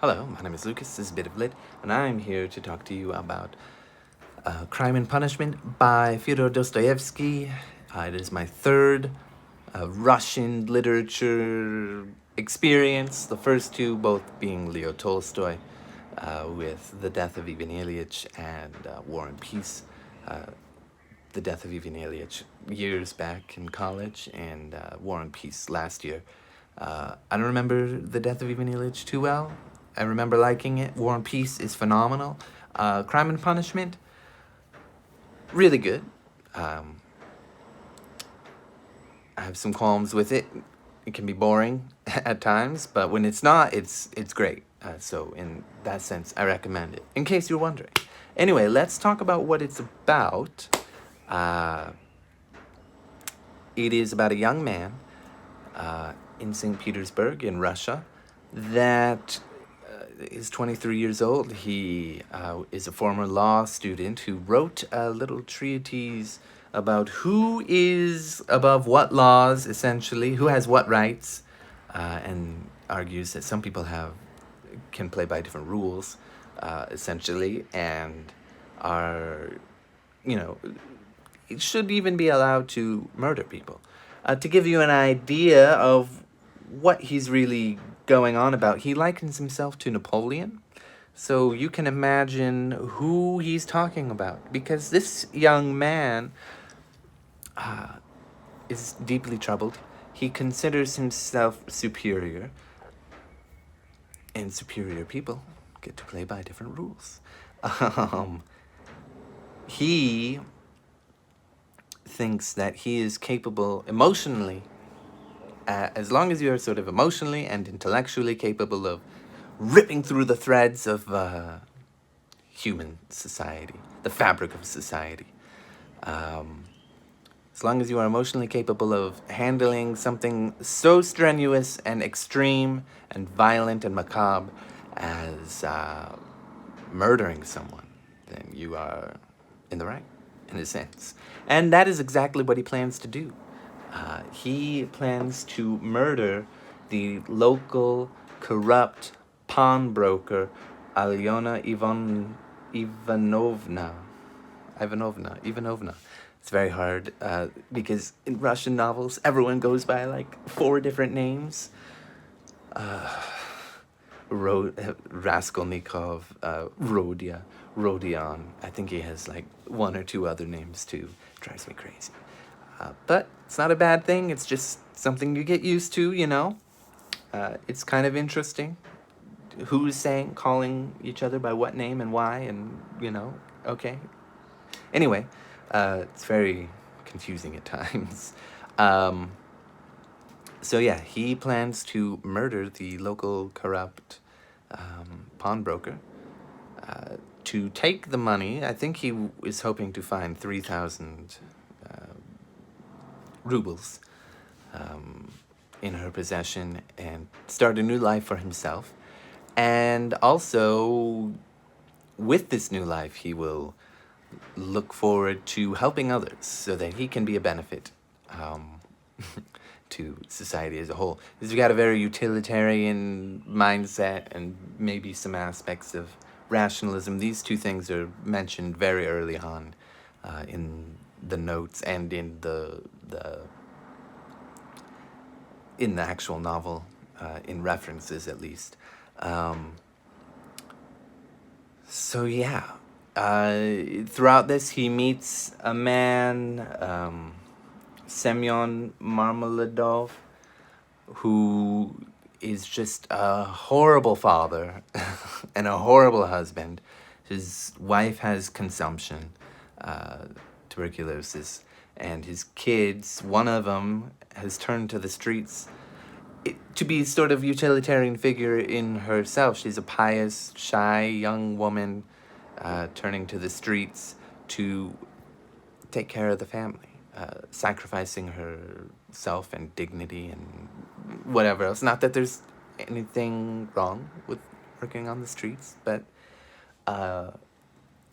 Hello, my name is Lucas, this is Bit of Lit, and I'm here to talk to you about Crime and Punishment by Fyodor Dostoyevsky. It is my third Russian literature experience, the first two both being Leo Tolstoy with The Death of Ivan Ilyich and War and Peace. The Death of Ivan Ilyich years back in college, and War and Peace last year. I don't remember The Death of Ivan Ilyich too well. I remember liking it. War and Peace is phenomenal. Crime and Punishment, really good. Um, I have some qualms with it. It can be boring at times, but when it's not, it's great. So in that sense, I recommend it. In case you're wondering. Anyway, let's talk about what it's about. It is about a young man in St. Petersburg in Russia that is 23 years old. He is a former law student who wrote a little treatise about who is above what laws, essentially, who has what rights, and argues that some people can play by different rules, essentially, and are, you know, it should even be allowed to murder people. To give you an idea of what he's really going on about, he likens himself to Napoleon. So you can imagine who he's talking about, because this young man is deeply troubled. He considers himself superior, and superior people get to play by different rules. He thinks that he is capable emotionally, as long as you're sort of emotionally and intellectually capable of ripping through the threads of human society, the fabric of society. As long as you are emotionally capable of handling something so strenuous and extreme and violent and macabre as murdering someone, then you are in the right, in a sense. And that is exactly what he plans to do. He plans to murder the local corrupt pawnbroker Alyona Ivanovna. It's very hard because in Russian novels, everyone goes by like 4 different names. Raskolnikov, Rodion. I think he has like 1 or 2 other names too. Drives me crazy. But it's not a bad thing. It's just something you get used to, you know. It's kind of interesting. Who's calling each other by what name and why, and okay. Anyway, it's very confusing at times. So yeah, he plans to murder the local corrupt pawnbroker. To take the money, I think he is hoping to find 3,000 rubles in her possession and start a new life for himself. And also, with this new life, he will look forward to helping others so that he can be a benefit to society as a whole. He's got a very utilitarian mindset and maybe some aspects of rationalism. These 2 things are mentioned very early on in the notes and in the actual novel, in references at least. So yeah, throughout this he meets a man, Semyon Marmeladov, who is just a horrible father and a horrible husband. His wife has consumption, tuberculosis, and his kids, one of them has turned to the streets to be sort of utilitarian figure in herself. She's a pious, shy young woman turning to the streets to take care of the family, sacrificing herself and dignity and whatever else. Not that there's anything wrong with working on the streets, but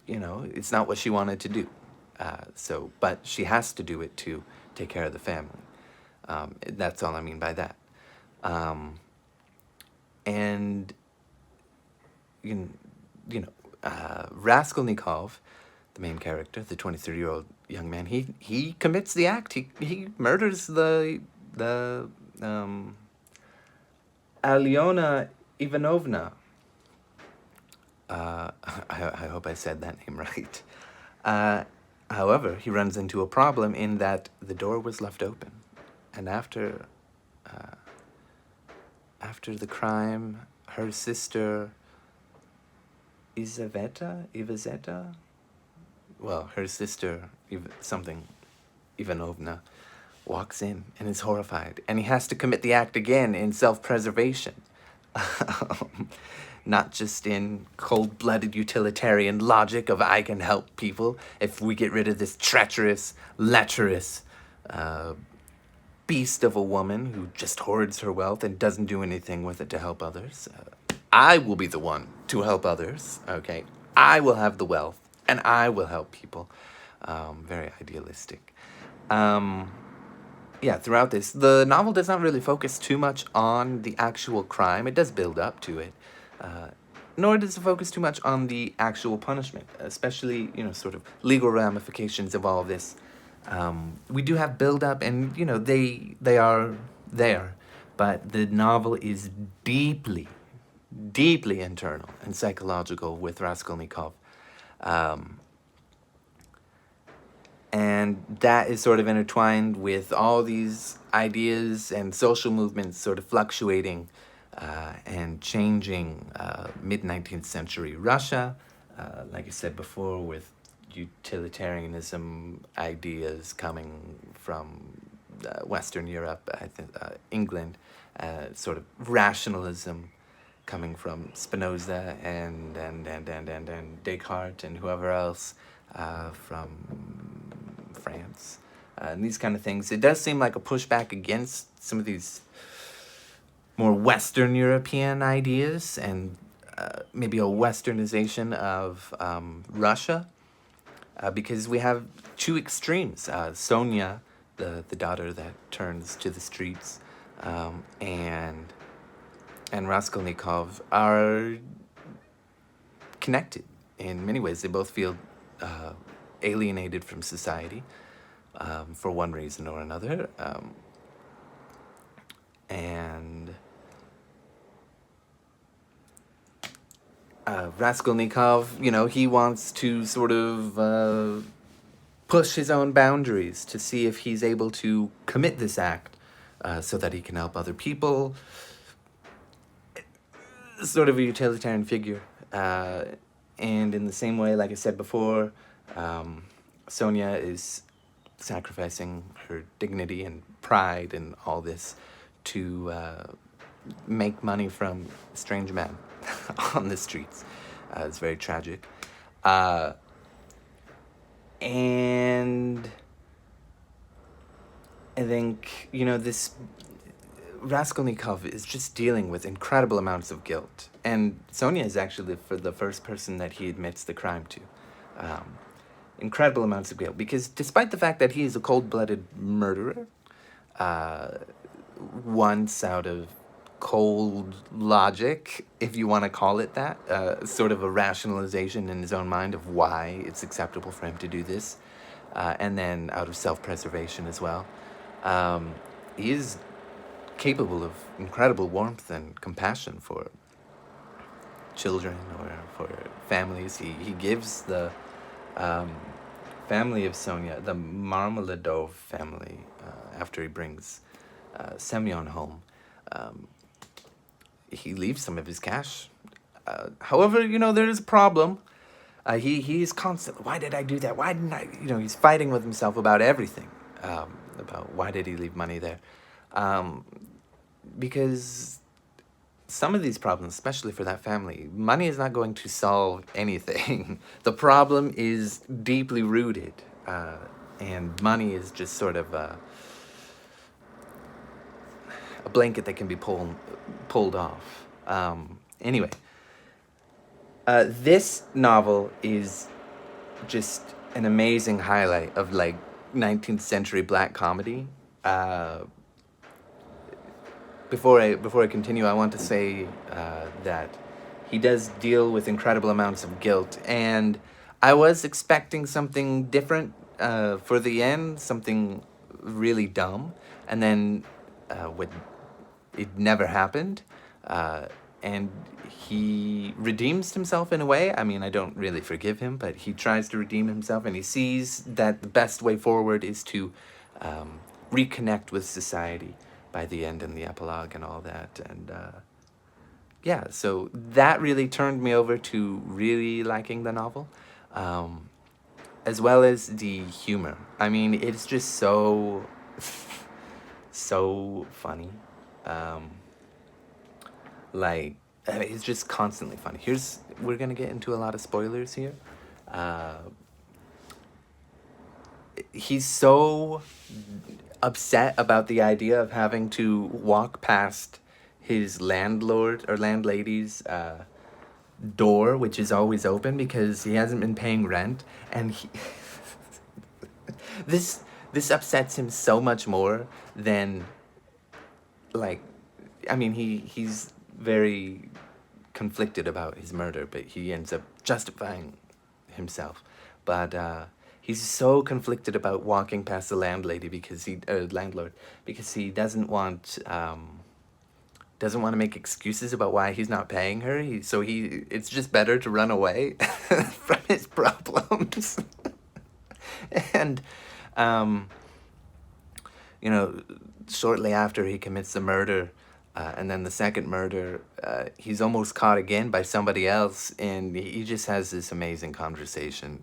it's not what she wanted to do. But she has to do it to take care of the family. That's all I mean by that. And Raskolnikov, the main character, the 23-year-old young man, he commits the act. He murders the Alyona Ivanovna. I hope I said that name right. However, he runs into a problem in that the door was left open, and after the crime, her sister Ivazeta, well, her sister Ivanovna, walks in and is horrified, and he has to commit the act again in self-preservation. Not just in cold-blooded utilitarian logic of I can help people if we get rid of this treacherous, lecherous beast of a woman who just hoards her wealth and doesn't do anything with it to help others. I will be the one to help others, okay? I will have the wealth, and I will help people. Very idealistic. Throughout this, the novel does not really focus too much on the actual crime. It does build up to it. Nor does it focus too much on the actual punishment, especially, sort of legal ramifications of all of this. We do have build-up, and, they are there. But the novel is deeply, deeply internal and psychological with Raskolnikov. And that is sort of intertwined with all these ideas and social movements sort of fluctuating and changing mid-19th century Russia, like I said before, with utilitarianism ideas coming from Western Europe, I think England, sort of rationalism coming from Spinoza and Descartes and whoever else from France, and these kind of things. It does seem like a pushback against some of these more Western European ideas and maybe a westernization of Russia, because we have two extremes. Sonia, the daughter that turns to the streets, and Raskolnikov are connected in many ways. They both feel alienated from society for one reason or another. And Raskolnikov, he wants to sort of push his own boundaries to see if he's able to commit this act so that he can help other people. Sort of a utilitarian figure. And in the same way, like I said before, Sonia is sacrificing her dignity and pride and all this to make money from a strange man on the streets. It's very tragic. And I think, this Raskolnikov is just dealing with incredible amounts of guilt. And Sonia is actually the first person that he admits the crime to. Incredible amounts of guilt. Because despite the fact that he is a cold-blooded murderer, once out of cold logic, if you want to call it that, sort of a rationalization in his own mind of why it's acceptable for him to do this, and then out of self-preservation as well. He is capable of incredible warmth and compassion for children or for families. He gives the family of Sonia, the Marmeladov family, after he brings Semyon home, he leaves some of his cash. However, there is a problem. He's constant. Why did I do that? Why didn't I? He's fighting with himself about everything. About why did he leave money there? Because some of these problems, especially for that family, money is not going to solve anything. The problem is deeply rooted, and money is just sort of a blanket that can be pulled off. Anyway, this novel is just an amazing highlight of 19th century black comedy. Before I continue, I want to say that he does deal with incredible amounts of guilt. And I was expecting something different for the end, something really dumb. And then when it never happened, uh, and he redeems himself in a way. I mean, I don't really forgive him, but he tries to redeem himself, and he sees that the best way forward is to reconnect with society by the end and the epilogue and all that. And yeah, so that really turned me over to really liking the novel, um, as well as the humor. I mean, it's just so, so funny. Um, like, I mean, it's just constantly funny. We're gonna get into a lot of spoilers here. Uh, he's so upset about the idea of having to walk past his landlord or landlady's door, which is always open because he hasn't been paying rent, and this this upsets him so much more than, like, I mean, he's very conflicted about his murder, but he ends up justifying himself. But he's so conflicted about walking past the landlady because landlord, because he doesn't want to make excuses about why he's not paying her. It's just better to run away from his problems. And um, you know, shortly after he commits the murder, and then the second murder, he's almost caught again by somebody else, and he just has this amazing conversation.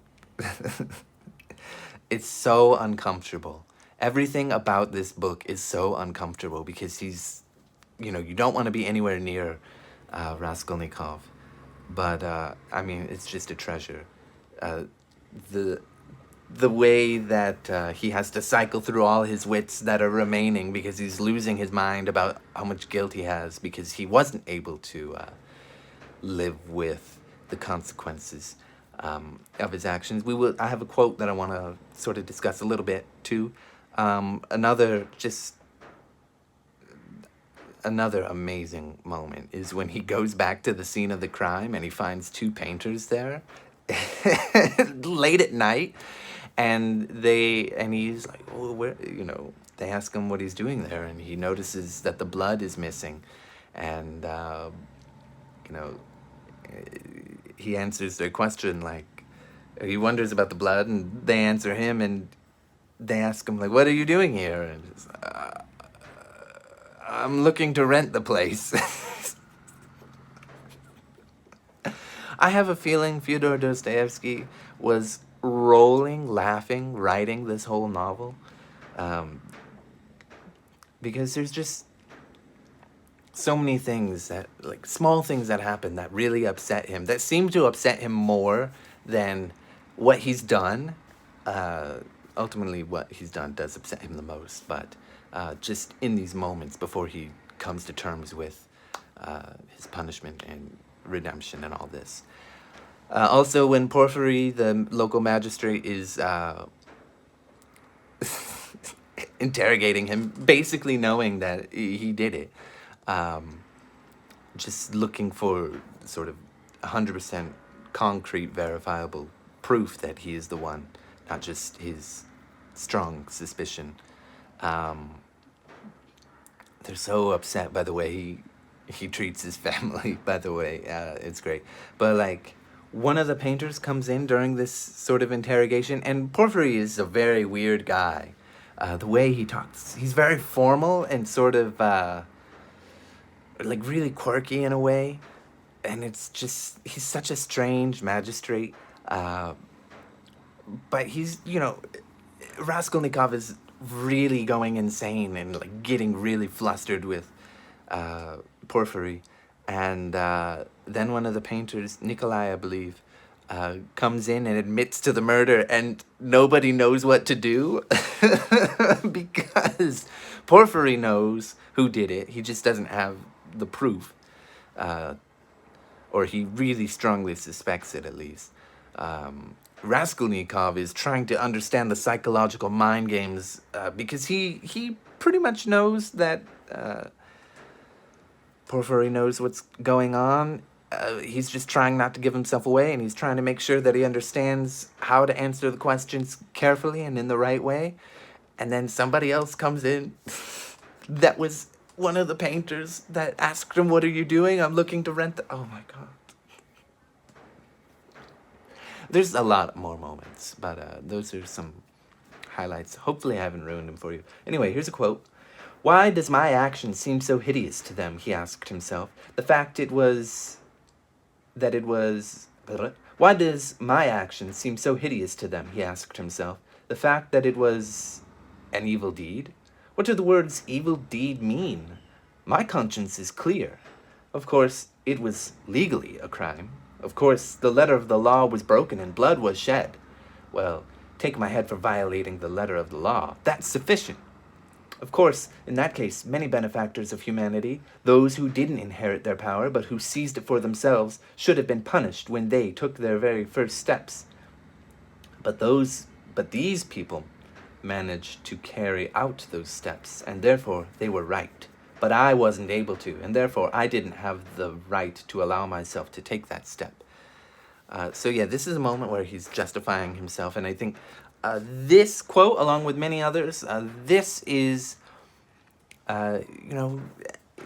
It's so uncomfortable. Everything about this book is so uncomfortable because you don't want to be anywhere near Raskolnikov. But, I mean, it's just a treasure. Uh, the the way that he has to cycle through all his wits that are remaining because he's losing his mind about how much guilt he has because he wasn't able to live with the consequences of his actions. I have a quote that I want to sort of discuss a little bit too. Another amazing moment is when he goes back to the scene of the crime and he finds two painters there late at night, and he's like, oh, where, they ask him what he's doing there, and he notices that the blood is missing, and you know he answers their question, like, he wonders about the blood, and they answer him, and they ask him, like, what are you doing here? And he's, I'm looking to rent the place. I have a feeling Fyodor Dostoyevsky was rolling, laughing, writing this whole novel. Um, because there's just so many things like small things that happen that really upset him, that seem to upset him more than what he's done. Uh, Ultimately, what he's done does upset him the most, but just in these moments before he comes to terms with his punishment and redemption and all this. Also, when Porphyry, the local magistrate, is interrogating him, basically knowing that he did it, um, just looking for sort of 100% concrete, verifiable proof that he is the one, not just his strong suspicion. They're so upset by the way he treats his family, by the way. It's great. But, like, one of the painters comes in during this sort of interrogation, and Porphyry is a very weird guy. The way he talks, he's very formal and sort of, like, really quirky in a way. And it's just, he's such a strange magistrate. But Raskolnikov is really going insane and, like, getting really flustered with Porphyry. And then one of the painters, Nikolai, I believe, comes in and admits to the murder, and nobody knows what to do because Porphyry knows who did it. He just doesn't have the proof, or he really strongly suspects it, at least. Raskolnikov is trying to understand the psychological mind games because he pretty much knows that Porphyry knows what's going on, he's just trying not to give himself away, and he's trying to make sure that he understands how to answer the questions carefully and in the right way. And then somebody else comes in that was one of the painters that asked him, "What are you doing?" "I'm looking to rent the..." Oh my God. There's a lot more moments, but those are some highlights. Hopefully I haven't ruined them for you. Anyway, here's a quote. "Why does my action seem so hideous to them?" he asked himself. "The fact it was... that it was... Why does my action seem so hideous to them?" he asked himself. "The fact that it was an evil deed? What do the words evil deed mean? My conscience is clear. Of course, it was legally a crime. Of course, the letter of the law was broken and blood was shed. Well, take my head for violating the letter of the law. That's sufficient. Of course, in that case, many benefactors of humanity, those who didn't inherit their power but who seized it for themselves, should have been punished when they took their very first steps. But these people managed to carry out those steps, and therefore they were right. But I wasn't able to, and therefore I didn't have the right to allow myself to take that step." So yeah, this is a moment where he's justifying himself, and I think this quote, along with many others, this is,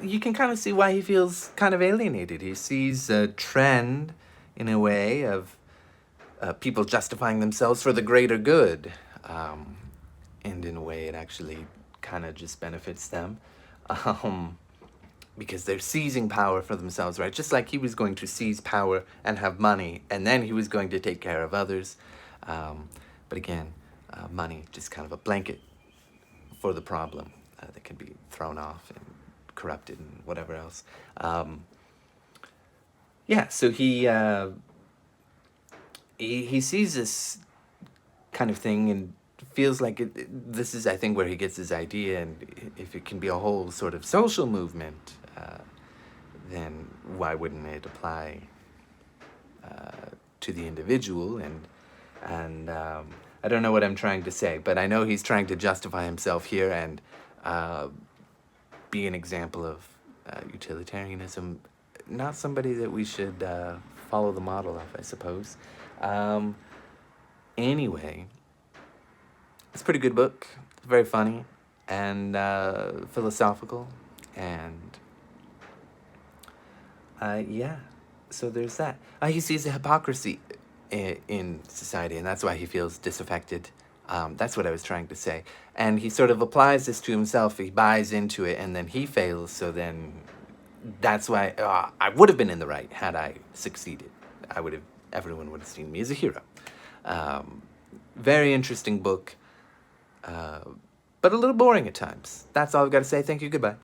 you can kind of see why he feels kind of alienated. He sees a trend, in a way, of people justifying themselves for the greater good. And in a way, it actually kind of just benefits them. Because they're seizing power for themselves, right? Just like he was going to seize power and have money, and then he was going to take care of others. But again, money, just kind of a blanket for the problem that can be thrown off and corrupted and whatever else. So he sees this kind of thing and feels like this is, I think, where he gets his idea, and if it can be a whole sort of social movement, then why wouldn't it apply to the individual? And I don't know what I'm trying to say, but I know he's trying to justify himself here and be an example of utilitarianism. Not somebody that we should follow the model of, I suppose. Anyway, it's a pretty good book. Very funny and philosophical, and so there's that. He sees a hypocrisy in society, and that's why he feels disaffected. That's what I was trying to say. And he sort of applies this to himself. He buys into it, and then he fails. So then that's why I would have been in the right had I succeeded. Everyone would have seen me as a hero. Very interesting book, but a little boring at times. That's all I've got to say. Thank you. Goodbye.